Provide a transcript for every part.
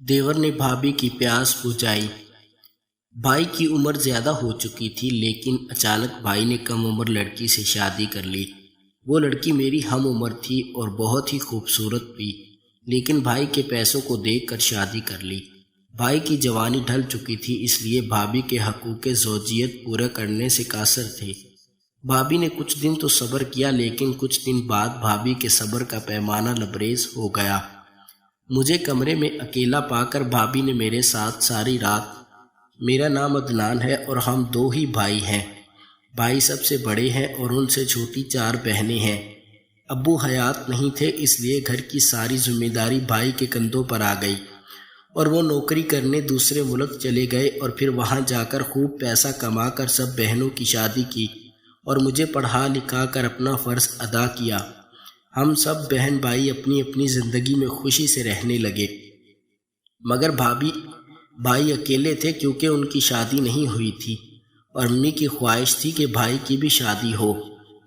دیور نے بھابھی کی پیاس بجھائی۔ بھائی کی عمر زیادہ ہو چکی تھی، لیکن اچانک بھائی نے کم عمر لڑکی سے شادی کر لی۔ وہ لڑکی میری ہم عمر تھی اور بہت ہی خوبصورت بھی، لیکن بھائی کے پیسوں کو دیکھ کر شادی کر لی۔ بھائی کی جوانی ڈھل چکی تھی، اس لیے بھابھی کے حقوق زوجیت پورا کرنے سے قاصر تھے۔ بھابھی نے کچھ دن تو صبر کیا، لیکن کچھ دن بعد بھابھی کے صبر کا پیمانہ لبریز ہو گیا۔ مجھے کمرے میں اکیلا پا کر بھابھی نے میرے ساتھ ساری رات۔ میرا نام عدنان ہے اور ہم دو ہی بھائی ہیں۔ بھائی سب سے بڑے ہیں اور ان سے چھوٹی 4 بہنیں ہیں۔ ابو حیات نہیں تھے، اس لیے گھر کی ساری ذمہ داری بھائی کے کندھوں پر آ گئی اور وہ نوکری کرنے دوسرے ملک چلے گئے اور پھر وہاں جا کر خوب پیسہ کما کر سب بہنوں کی شادی کی اور مجھے پڑھا لکھا کر اپنا فرض ادا کیا۔ ہم سب بہن بھائی اپنی اپنی زندگی میں خوشی سے رہنے لگے، مگر بھائی اکیلے تھے کیونکہ ان کی شادی نہیں ہوئی تھی اور امی کی خواہش تھی کہ بھائی کی بھی شادی ہو،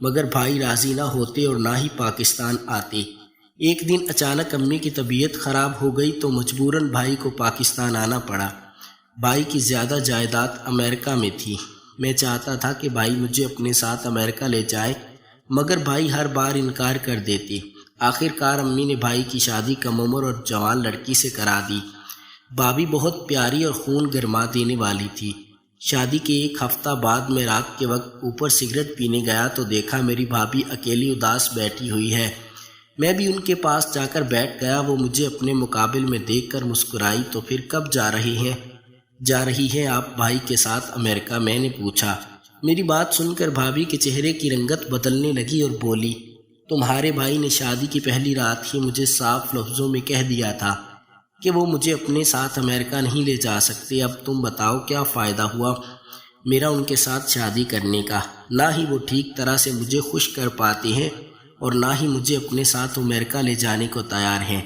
مگر بھائی راضی نہ ہوتے اور نہ ہی پاکستان آتے۔ ایک دن اچانک امی کی طبیعت خراب ہو گئی تو مجبوراً بھائی کو پاکستان آنا پڑا۔ بھائی کی زیادہ جائیداد امریکہ میں تھی۔ میں چاہتا تھا کہ بھائی مجھے اپنے ساتھ امریکہ لے جائے، مگر بھائی ہر بار انکار کر دیتے۔ آخر کار امی نے بھائی کی شادی کم عمر اور جوان لڑکی سے کرا دی۔ بھابھی بہت پیاری اور خون گرما دینے والی تھی۔ شادی کے ایک ہفتہ بعد میں رات کے وقت اوپر سگریٹ پینے گیا تو دیکھا میری بھابھی اکیلی اداس بیٹھی ہوئی ہے۔ میں بھی ان کے پاس جا کر بیٹھ گیا۔ وہ مجھے اپنے مقابل میں دیکھ کر مسکرائی۔ تو پھر کب جا رہی ہیں آپ بھائی کے ساتھ امریکہ؟ میں نے پوچھا۔ میری بات سن کر بھابھی کے چہرے کی رنگت بدلنے لگی اور بولی، تمہارے بھائی نے شادی کی پہلی رات ہی مجھے صاف لفظوں میں کہہ دیا تھا کہ وہ مجھے اپنے ساتھ امریکہ نہیں لے جا سکتے۔ اب تم بتاؤ کیا فائدہ ہوا میرا ان کے ساتھ شادی کرنے کا؟ نہ ہی وہ ٹھیک طرح سے مجھے خوش کر پاتے ہیں اور نہ ہی مجھے اپنے ساتھ امریکہ لے جانے کو تیار ہیں۔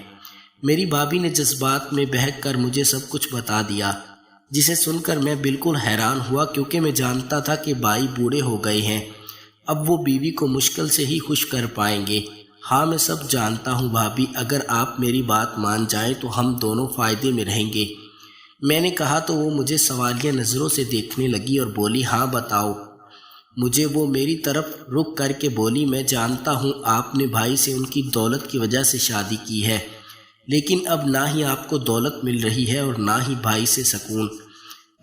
میری بھابھی نے جذبات میں بہک کر مجھے سب کچھ بتا دیا، جسے سن کر میں بالکل حیران ہوا، کیونکہ میں جانتا تھا کہ بھائی بوڑھے ہو گئے ہیں، اب وہ بیوی کو مشکل سے ہی خوش کر پائیں گے۔ ہاں میں سب جانتا ہوں بھابھی، اگر آپ میری بات مان جائیں تو ہم دونوں فائدے میں رہیں گے۔ میں نے کہا تو وہ مجھے سوالیہ نظروں سے دیکھنے لگی اور بولی، ہاں بتاؤ مجھے۔ وہ میری طرف رخ کر کے بولی، میں جانتا ہوں آپ نے بھائی سے ان کی دولت کی وجہ سے شادی کی ہے، لیکن اب نہ ہی آپ کو دولت مل رہی ہے اور نہ ہی بھائی سے سکون۔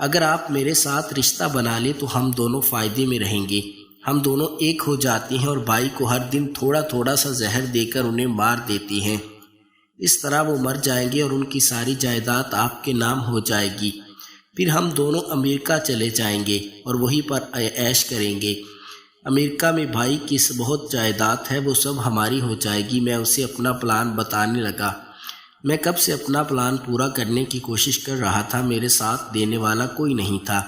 اگر آپ میرے ساتھ رشتہ بنا لیں تو ہم دونوں فائدے میں رہیں گے۔ ہم دونوں ایک ہو جاتے ہیں اور بھائی کو ہر دن تھوڑا تھوڑا سا زہر دے کر انہیں مار دیتے ہیں۔ اس طرح وہ مر جائیں گے اور ان کی ساری جائیداد آپ کے نام ہو جائے گی۔ پھر ہم دونوں امریکہ چلے جائیں گے اور وہیں پر عیش کریں گے۔ امریکہ میں بھائی کی بہت جائیداد ہے، وہ سب ہماری ہو جائے گی۔ میں اسے اپنا پلان بتانے لگا۔ میں کب سے اپنا پلان پورا کرنے کی کوشش کر رہا تھا، میرے ساتھ دینے والا کوئی نہیں تھا،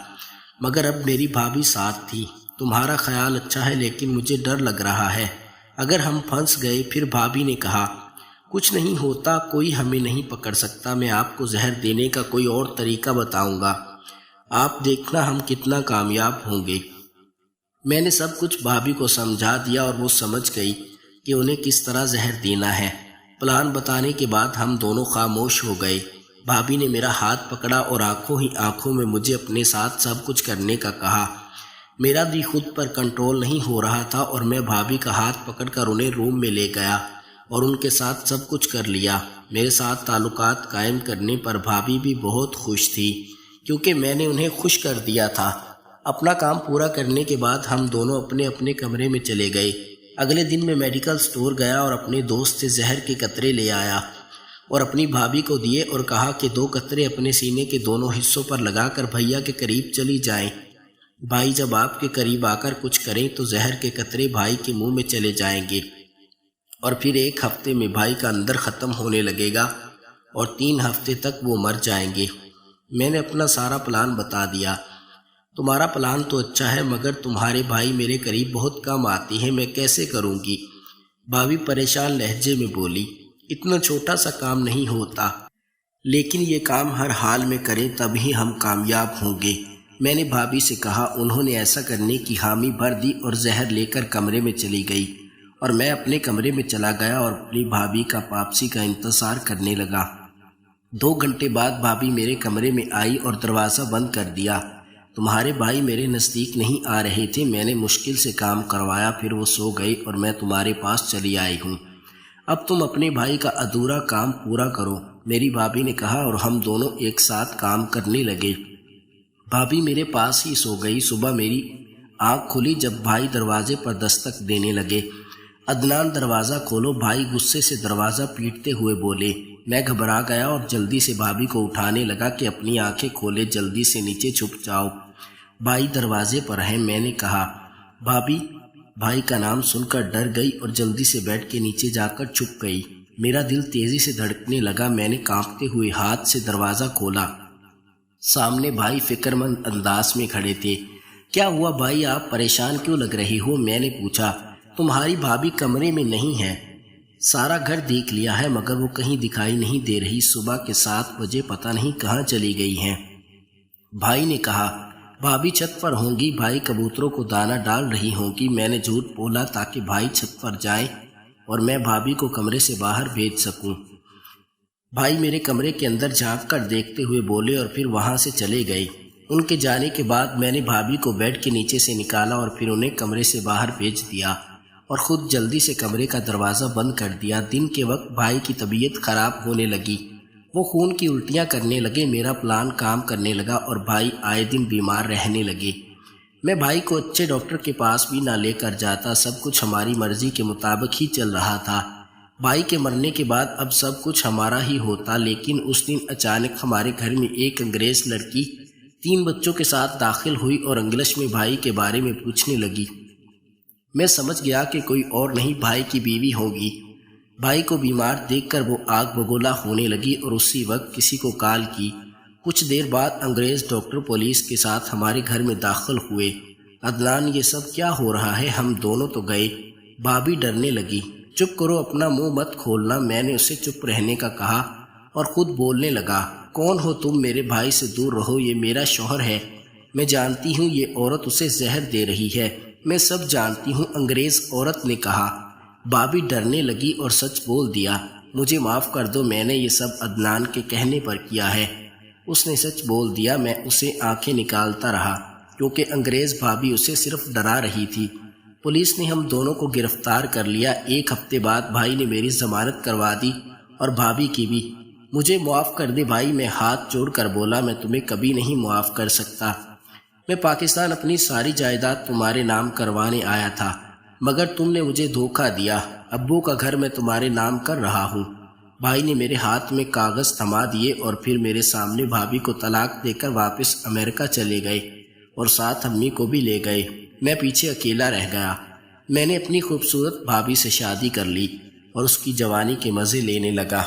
مگر اب میری بھابھی ساتھ تھی۔ تمہارا خیال اچھا ہے، لیکن مجھے ڈر لگ رہا ہے اگر ہم پھنس گئے۔ پھر بھابھی نے کہا، کچھ نہیں ہوتا، کوئی ہمیں نہیں پکڑ سکتا۔ میں آپ کو زہر دینے کا کوئی اور طریقہ بتاؤں گا، آپ دیکھنا ہم کتنا کامیاب ہوں گے۔ میں نے سب کچھ بھابھی کو سمجھا دیا اور وہ سمجھ گئی کہ انہیں کس طرح زہر دینا ہے۔ پلان بتانے کے بعد ہم دونوں خاموش ہو گئے۔ بھابھی نے میرا ہاتھ پکڑا اور آنکھوں ہی آنکھوں میں مجھے اپنے ساتھ سب کچھ کرنے کا کہا۔ میرا بھی خود پر کنٹرول نہیں ہو رہا تھا اور میں بھابھی کا ہاتھ پکڑ کر انہیں روم میں لے گیا اور ان کے ساتھ سب کچھ کر لیا۔ میرے ساتھ تعلقات قائم کرنے پر بھابھی بھی بہت خوش تھی، کیونکہ میں نے انہیں خوش کر دیا تھا۔ اپنا کام پورا کرنے کے بعد ہم دونوں اپنے اپنے کمرے میں چلے گئے۔ اگلے دن میں میڈیکل سٹور گیا اور اپنے دوست سے زہر کے قطرے لے آیا اور اپنی بھابھی کو دیے اور کہا کہ 2 قطرے اپنے سینے کے دونوں حصوں پر لگا کر بھیا کے قریب چلی جائیں۔ بھائی جب آپ کے قریب آ کر کچھ کریں تو زہر کے قطرے بھائی کے منہ میں چلے جائیں گے اور پھر 1 ہفتے میں بھائی کا اندر ختم ہونے لگے گا اور 3 ہفتے تک وہ مر جائیں گے۔ میں نے اپنا سارا پلان بتا دیا۔ تمہارا پلان تو اچھا ہے، مگر تمہارے بھائی میرے قریب بہت کم آتے ہیں، میں کیسے کروں گی؟ بھابھی پریشان لہجے میں بولی، اتنا چھوٹا سا کام نہیں ہوتا، لیکن یہ کام ہر حال میں کریں تبھی ہم کامیاب ہوں گے۔ میں نے بھابھی سے کہا۔ انہوں نے ایسا کرنے کی حامی بھر دی اور زہر لے کر کمرے میں چلی گئی اور میں اپنے کمرے میں چلا گیا اور اپنی بھابھی کا واپسی کا انتظار کرنے لگا۔ 2 گھنٹے بعد بھابھی میرے کمرے میں آئی اور دروازہ بند کر دیا۔ تمہارے بھائی میرے نزدیک نہیں آ رہے تھے، میں نے مشکل سے کام کروایا، پھر وہ سو گئے اور میں تمہارے پاس چلی آئی ہوں۔ اب تم اپنے بھائی کا ادھورا کام پورا کرو، میری بھابھی نے کہا، اور ہم دونوں ایک ساتھ کام کرنے لگے۔ بھابھی میرے پاس ہی سو گئی۔ صبح میری آنکھ کھلی جب بھائی دروازے پر دستک دینے لگے۔ عدنان دروازہ کھولو۔ بھائی غصے سے دروازہ پیٹتے ہوئے بولے۔ میں گھبرا گیا اور جلدی سے بھابھی کو اٹھانے لگا کہ اپنی آنکھیں کھولے، جلدی سے نیچے چھپ جاؤ، بھائی دروازے پر ہے، میں نے کہا۔ بھابھی بھائی کا نام سن کر ڈر گئی اور جلدی سے بیٹھ کے نیچے جا کر چھپ گئی۔ میرا دل تیزی سے دھڑکنے لگا۔ میں نے کانپتے ہوئے ہاتھ سے دروازہ کھولا۔ سامنے بھائی فکر مند انداز میں کھڑے تھے۔ کیا ہوا بھائی، آپ پریشان کیوں لگ رہے ہو؟ میں نے پوچھا۔ تمہاری بھابھی کمرے میں نہیں ہے، سارا گھر دیکھ لیا ہے مگر وہ کہیں دکھائی نہیں دے رہی، صبح کے 7 بجے پتہ نہیں کہاں چلی گئی ہیں، بھائی نے کہا۔ بھابھی چھت پر ہوں گی، بھائی کبوتروں کو دانہ ڈال رہی ہوں گی، میں نے جھوٹ بولا تاکہ بھائی چھت پر جائیں اور میں بھابھی کو کمرے سے باہر بھیج سکوں۔ بھائی میرے کمرے کے اندر جھانک کر دیکھتے ہوئے بولے اور پھر وہاں سے چلے گئے۔ ان کے جانے کے بعد میں نے بھابھی کو بیڈ کے نیچے سے نکالا اور پھر انہیں کمرے سے باہر بھیج دیا اور خود جلدی سے کمرے کا دروازہ بند کر دیا۔ دن کے وقت بھائی کی طبیعت خراب ہونے لگی، وہ خون کی الٹیاں کرنے لگے، میرا پلان کام کرنے لگا اور بھائی آئے دن بیمار رہنے لگے۔ میں بھائی کو اچھے ڈاکٹر کے پاس بھی نہ لے کر جاتا، سب کچھ ہماری مرضی کے مطابق ہی چل رہا تھا۔ بھائی کے مرنے کے بعد اب سب کچھ ہمارا ہی ہوتا، لیکن اس دن اچانک ہمارے گھر میں ایک انگریز لڑکی 3 بچوں کے ساتھ داخل ہوئی اور انگلش میں بھائی کے بارے میں پوچھنے لگی۔ میں سمجھ گیا کہ کوئی اور نہیں بھائی کی بیوی ہوگی۔ بھائی کو بیمار دیکھ کر وہ آگ بگولا ہونے لگی اور اسی وقت کسی کو کال کی۔ کچھ دیر بعد انگریز ڈاکٹر پولیس کے ساتھ ہمارے گھر میں داخل ہوئے۔ عدنان یہ سب کیا ہو رہا ہے؟ ہم دونوں تو گئے۔ بھابھی ڈرنے لگی۔ چپ کرو، اپنا منہ مت کھولنا، میں نے اسے چپ رہنے کا کہا اور خود بولنے لگا۔ کون ہو تم؟ میرے بھائی سے دور رہو، یہ میرا شوہر ہے، میں جانتی ہوں یہ عورت اسے زہر دے رہی ہے، میں سب جانتی ہوں، انگریز عورت نے کہا۔ بھابھی ڈرنے لگی اور سچ بول دیا۔ مجھے معاف کر دو، میں نے یہ سب عدنان کے کہنے پر کیا ہے۔ اس نے سچ بول دیا۔ میں اسے آنکھیں نکالتا رہا کیونکہ انگریز بھابھی اسے صرف ڈرا رہی تھی۔ پولیس نے ہم دونوں کو گرفتار کر لیا۔ 1 ہفتے بعد بھائی نے میری ضمانت کروا دی اور بھابھی کی بھی۔ مجھے معاف کر دے بھائی، میں ہاتھ جوڑ کر بولا، میں تمہیں کبھی نہیں معاف کر سکتا۔ میں پاکستان اپنی ساری جائیداد تمہارے نام کروانے آیا تھا مگر تم نے مجھے دھوکہ دیا۔ ابو کا گھر میں تمہارے نام کر رہا ہوں۔ بھائی نے میرے ہاتھ میں کاغذ تھما دیے اور پھر میرے سامنے بھابھی کو طلاق دے کر واپس امریکہ چلے گئے اور ساتھ امی کو بھی لے گئے۔ میں پیچھے اکیلا رہ گیا۔ میں نے اپنی خوبصورت بھابھی سے شادی کر لی اور اس کی جوانی کے مزے لینے لگا۔